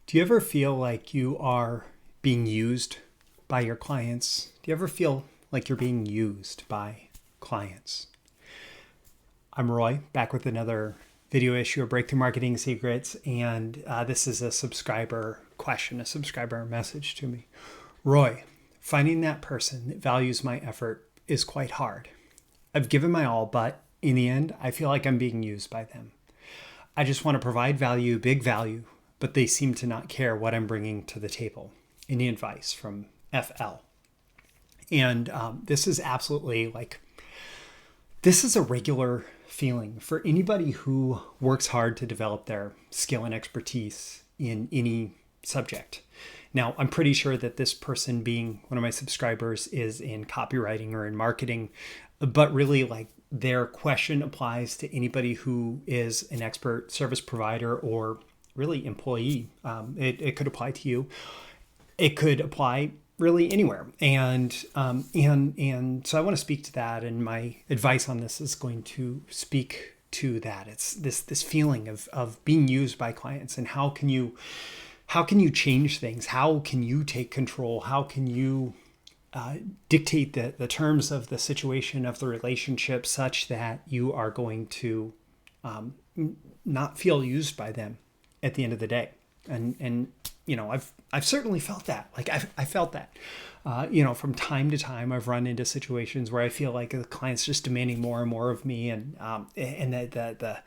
Do you ever feel like you are being used by your clients? Do you ever feel like you're being used by clients? I'm Roy, back with another video issue of Breakthrough Marketing Secrets, and this is a subscriber question, a subscriber message to me. Roy, finding that person that values my effort is quite hard. I've given my all, but in the end, I feel like I'm being used by them. I just want to provide value, big value, but they seem to not care what I'm bringing to the table. Any advice from FL? And this is absolutely this is a regular feeling for anybody who works hard to develop their skill and expertise in any subject. Now, I'm pretty sure that this person, being one of my subscribers, is in copywriting or in marketing, but really their question applies to anybody who is an expert service provider or really employee. It could apply to you. It could apply really anywhere. And so I want to speak to that. And my advice on this is going to speak to that. It's this feeling of being used by clients, and how can you change things? How can you take control? How can you dictate the terms of the situation, of the relationship, such that you are going to not feel used by them at the end of the day? And I've certainly felt that. I felt that. From time to time, I've run into situations where I feel like the client's just demanding more and more of me, and that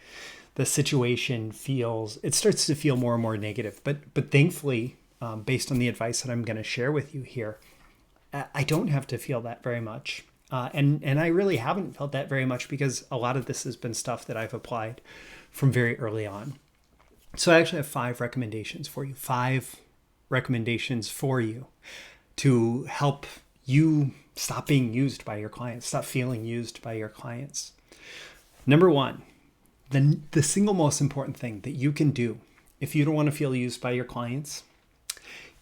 the situation starts to feel more and more negative. But thankfully, based on the advice that I'm going to share with you here, I don't have to feel that very much. And I really haven't felt that very much, because a lot of this has been stuff that I've applied from very early on. So I actually have 5 recommendations for you, 5 recommendations for you to help you stop being used by your clients, stop feeling used by your clients. Number 1, the single most important thing that you can do if you don't want to feel used by your clients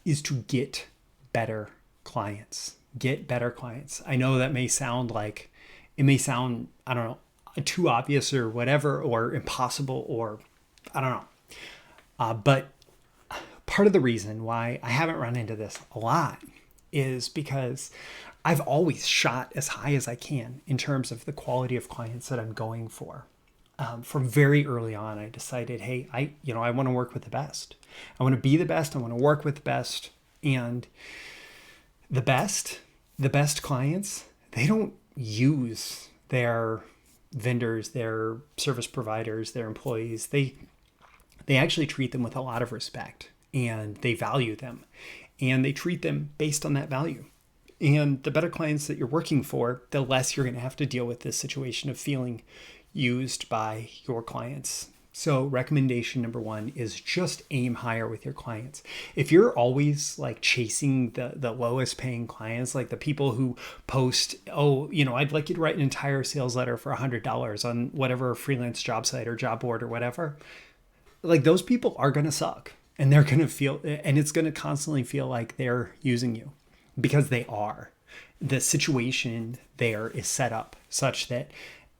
is to get better clients. Get better clients. I know that may sound I don't know, too obvious or whatever, or impossible, or I don't know. But part of the reason why I haven't run into this a lot is because I've always shot as high as I can in terms of the quality of clients that I'm going for. From very early on, I decided, hey, I want to work with the best. I want to be the best. I want to work with the best. And the best clients, they don't use their vendors, their service providers, their employees. They actually treat them with a lot of respect, and they value them, and they treat them based on that value. And the better clients that you're working for, the less you're going to have to deal with this situation of feeling used by your clients. So recommendation number 1 is just aim higher with your clients. If you're always chasing the lowest paying clients, like the people who post, I'd like you to write an entire sales letter for $100 on whatever freelance job site or job board or whatever, those people are going to suck, and they're going to feel, and it's going to constantly feel like they're using you, because they are. The situation there is set up such that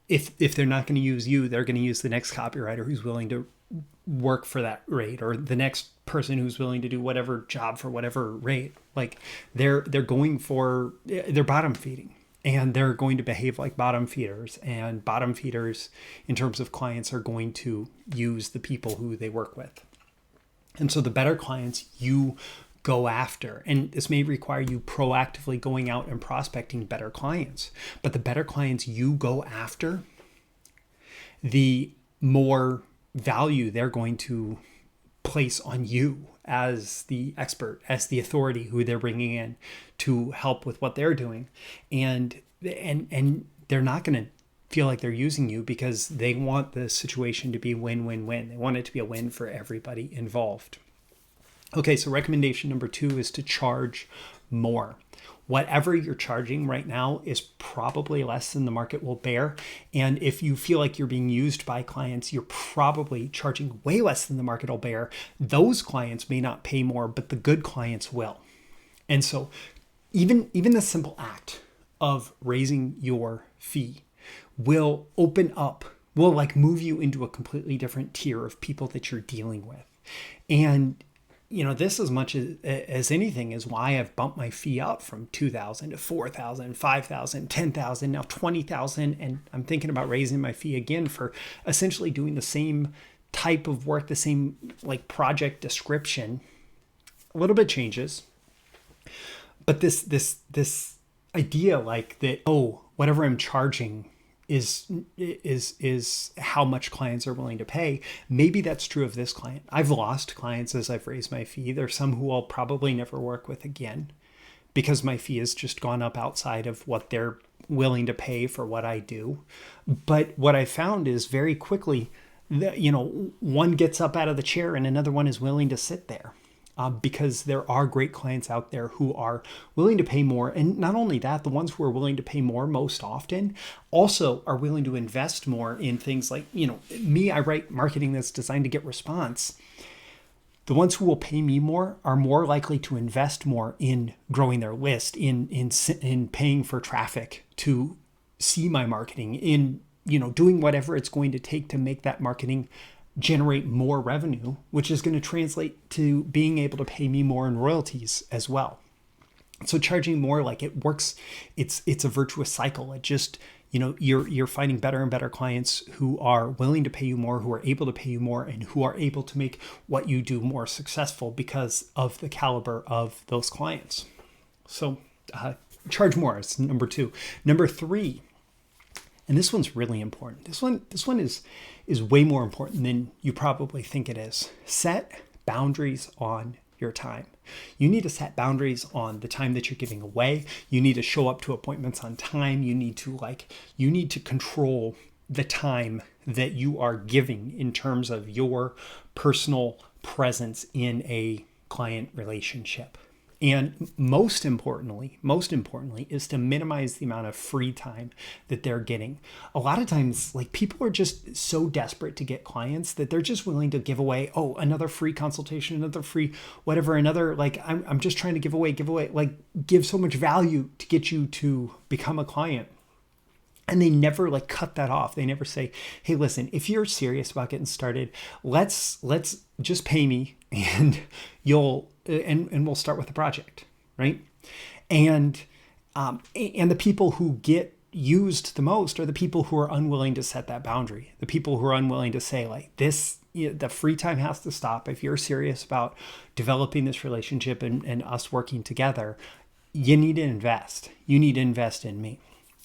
if they're not going to use you, they're going to use the next copywriter who's willing to work for that rate, or the next person who's willing to do whatever job for whatever rate. They're bottom feeding, and they're going to behave like bottom feeders, and bottom feeders in terms of clients are going to use the people who they work with. And so the better clients you go after, and this may require you proactively going out and prospecting better clients, but the better clients you go after, the more value they're going to place on you as the expert, as the authority who they're bringing in to help with what they're doing. And they're not going to feel like they're using you, because they want the situation to be win-win-win. They want it to be a win for everybody involved. Okay, so recommendation number 2 is to charge more. Whatever you're charging right now is probably less than the market will bear. And if you feel like you're being used by clients, you're probably charging way less than the market will bear. Those clients may not pay more, but the good clients will. And so even the simple act of raising your fee will move you into a completely different tier of people that you're dealing with. And this as much as anything is why I've bumped my fee up from 2,000 to 4,000, 5,000, 10,000, now 20,000. And I'm thinking about raising my fee again for essentially doing the same type of work, the same like project description. A little bit changes, but this idea like that, oh, whatever I'm charging is how much clients are willing to pay. Maybe that's true of this client. I've lost clients as I've raised my fee. There's some who I'll probably never work with again because my fee has just gone up outside of what they're willing to pay for what I do. But what I found is very quickly that, one gets up out of the chair and another one is willing to sit there. Because there are great clients out there who are willing to pay more. And not only that, the ones who are willing to pay more most often also are willing to invest more in things like, me, I write marketing that's designed to get response. The ones who will pay me more are more likely to invest more in growing their list, in paying for traffic to see my marketing, in, doing whatever it's going to take to make that marketing generate more revenue, which is going to translate to being able to pay me more in royalties as well. So charging more, like it works, it's a virtuous cycle. It just, you're finding better and better clients who are willing to pay you more, who are able to pay you more, and who are able to make what you do more successful because of the caliber of those clients. So charge more is number 2. Number 3, and this one's really important. This one is way more important than you probably think it is. Set boundaries on your time. You need to set boundaries on the time that you're giving away. You need to show up to appointments on time. You need to control the time that you are giving in terms of your personal presence in a client relationship. And most importantly is to minimize the amount of free time that they're getting. A lot of times, like, people are just so desperate to get clients that they're just willing to give away, another free consultation, another free whatever, another, like, I'm just trying to give away, like, give so much value to get you to become a client. And they never like cut that off. They never say, hey, listen, if you're serious about getting started, let's just pay me and we'll start with the project, right? And the people who get used the most are the people who are unwilling to set that boundary. The people who are unwilling to say, like, this, the free time has to stop. If you're serious about developing this relationship and us working together, you need to invest. You need to invest in me.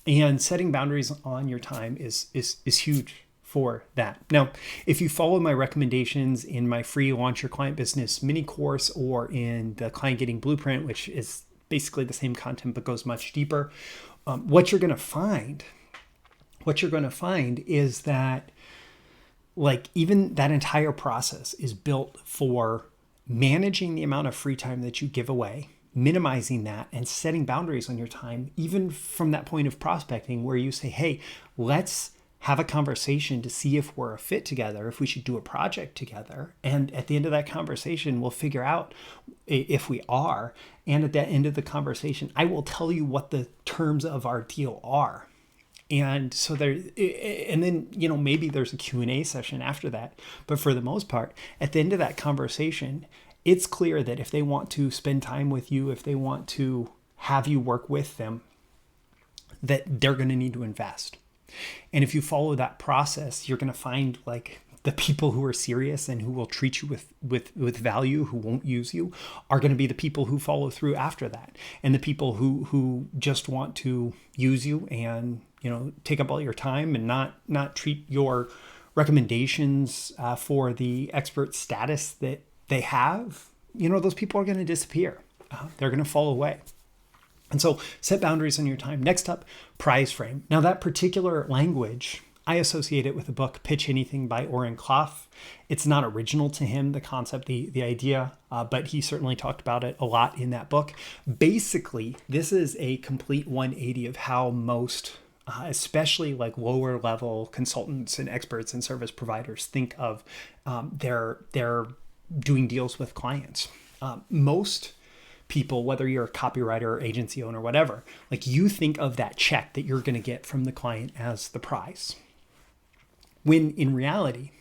And setting boundaries on your time is huge for that. Now, if you follow my recommendations in my free Launch Your Client Business mini course or in the Client Getting Blueprint, which is basically the same content but goes much deeper, what you're going to find is that, like, even that entire process is built for managing the amount of free time that you give away, minimizing that, and setting boundaries on your time, even from that point of prospecting where you say, hey, let's have a conversation to see if we're a fit together, if we should do a project together. And at the end of that conversation, we'll figure out if we are. And at the end of the conversation, I will tell you what the terms of our deal are. And so then, maybe there's a Q&A session after that. But for the most part, at the end of that conversation, it's clear that if they want to spend time with you, if they want to have you work with them, that they're going to need to invest. And if you follow that process, you're going to find, like, the people who are serious and who will treat you with value, who won't use you, are going to be the people who follow through after that. And the people who just want to use you and, take up all your time and not treat your recommendations for the expert status that they have, those people are going to disappear. They're going to fall away. And so set boundaries on your time. Next up, prize frame. Now, that particular language, I associate it with the book Pitch Anything by Oren Klaff. It's not original to him, the concept, the idea, but he certainly talked about it a lot in that book. Basically, this is a complete 180 of how most, especially like lower level consultants and experts and service providers, think of their doing deals with clients. Most people, whether you're a copywriter or agency owner, whatever, like, you think of that check that you're going to get from the client as the prize. When in reality,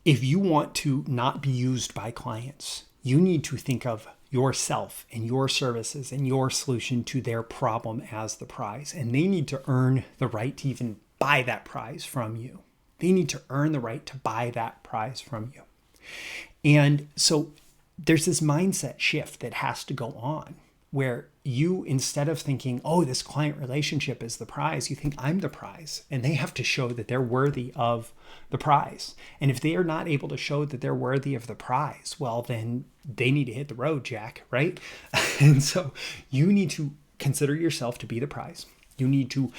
if you want to not be used by clients, you need to think of yourself and your services and your solution to their problem as the prize. And they need to earn the right to even buy that prize from you. They need to earn the right to buy that prize from you. And so there's this mindset shift that has to go on where you, instead of thinking, oh, this client relationship is the prize, you think I'm the prize, and they have to show that they're worthy of the prize. And if they are not able to show that they're worthy of the prize, well, then they need to hit the road, Jack, right? And so you need to consider yourself to be the prize. You need to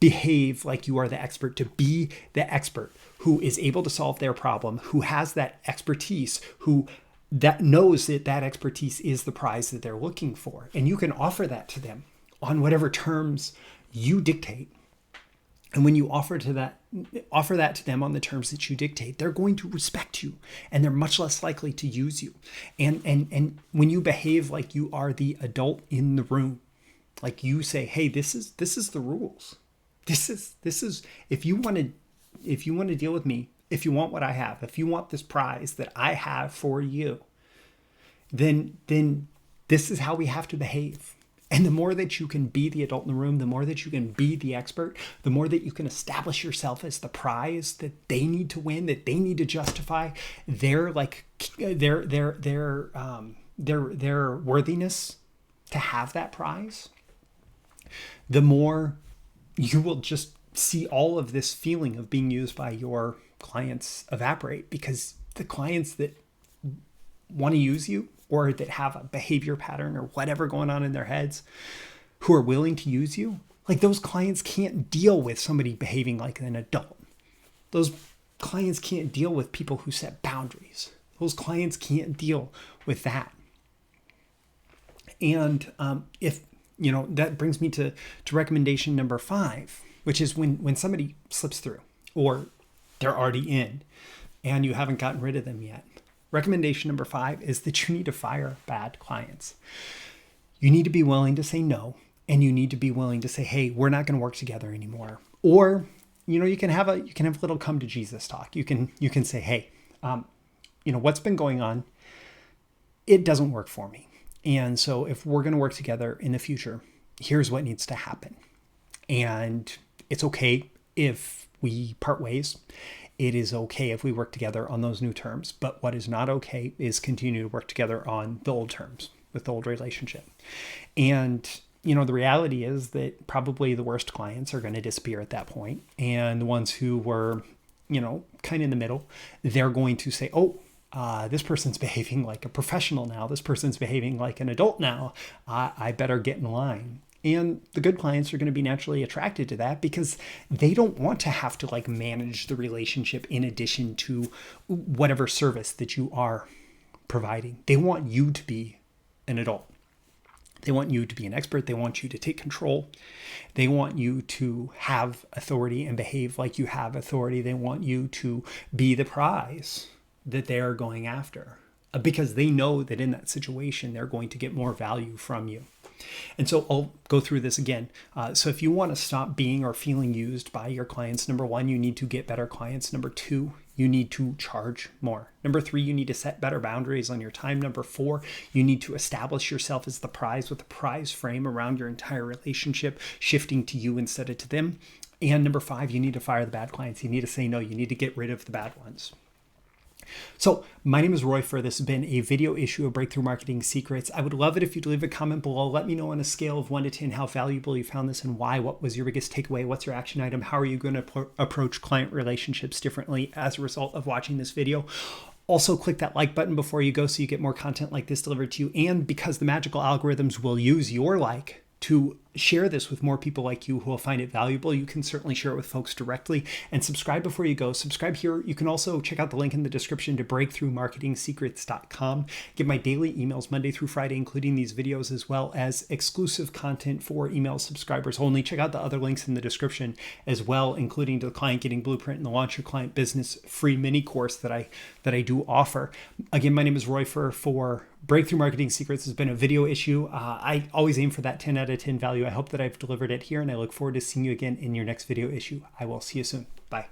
behave like you are the expert, to be the expert who is able to solve their problem, who has that expertise, who that knows that that expertise is the prize that they're looking for. And you can offer that to them on whatever terms you dictate. And when you offer that to them on the terms that you dictate, they're going to respect you, and they're much less likely to use you. And when you behave like you are the adult in the room, like you say, hey, this is the rules. This is if you want to deal with me, if you want what I have, if you want this prize that I have for you, then this is how we have to behave. And the more that you can be the adult in the room, the more that you can be the expert, the more that you can establish yourself as the prize that they need to win, that they need to justify their worthiness to have that prize, the more you will just see all of this feeling of being used by your clients evaporate, because the clients that want to use you or that have a behavior pattern or whatever going on in their heads who are willing to use you, like those clients can't deal with somebody behaving like an adult. Those clients can't deal with people who set boundaries. Those clients can't deal with that. And if, that brings me to recommendation number 5, which is when somebody slips through or they're already in and you haven't gotten rid of them yet. Recommendation number 5 is that you need to fire bad clients. You need to be willing to say no, and you need to be willing to say, hey, we're not going to work together anymore. Or, you can have a little come to Jesus talk. You can say, hey, what's been going on, it doesn't work for me. And so if we're going to work together in the future, here's what needs to happen. And it's okay if we part ways. It is okay if we work together on those new terms, but what is not okay is continue to work together on the old terms with the old relationship. And, the reality is that probably the worst clients are going to disappear at that point. And the ones who were, kind of in the middle, they're going to say, oh, this person's behaving like a professional now. This person's behaving like an adult now. I better get in line. And the good clients are going to be naturally attracted to that because they don't want to have to manage the relationship in addition to whatever service that you are providing. They want you to be an adult. They want you to be an expert. They want you to take control. They want you to have authority and behave like you have authority. They want you to be the prize that they are going after because they know that in that situation, they're going to get more value from you. And so I'll go through this again. So if you want to stop being or feeling used by your clients, number 1, you need to get better clients. Number 2, you need to charge more. Number 3, you need to set better boundaries on your time. Number 4, you need to establish yourself as the prize with a prize frame around your entire relationship, shifting to you instead of to them. And number 5, you need to fire the bad clients. You need to say no. You need to get rid of the bad ones. So my name is Roy Furr. This has been a video issue of Breakthrough Marketing Secrets. I would love it if you'd leave a comment below. Let me know on a scale of 1 to 10 how valuable you found this and why. What was your biggest takeaway? What's your action item? How are you going to approach client relationships differently as a result of watching this video? Also, click that like button before you go so you get more content like this delivered to you. And because the magical algorithms will use your like to share this with more people like you who will find it valuable, you can certainly share it with folks directly. And subscribe before you go. Subscribe here. You can also check out the link in the description to breakthroughmarketingsecrets.com. Get my daily emails Monday through Friday, including these videos, as well as exclusive content for email subscribers only. Check out the other links in the description as well, including the Client Getting Blueprint and the Launch Your Client Business free mini course that I do offer. Again, my name is Roy Furr for Breakthrough Marketing Secrets. Has been a video issue. I always aim for that 10 out of 10 value. I hope that I've delivered it here, and I look forward to seeing you again in your next video issue. I will see you soon. Bye.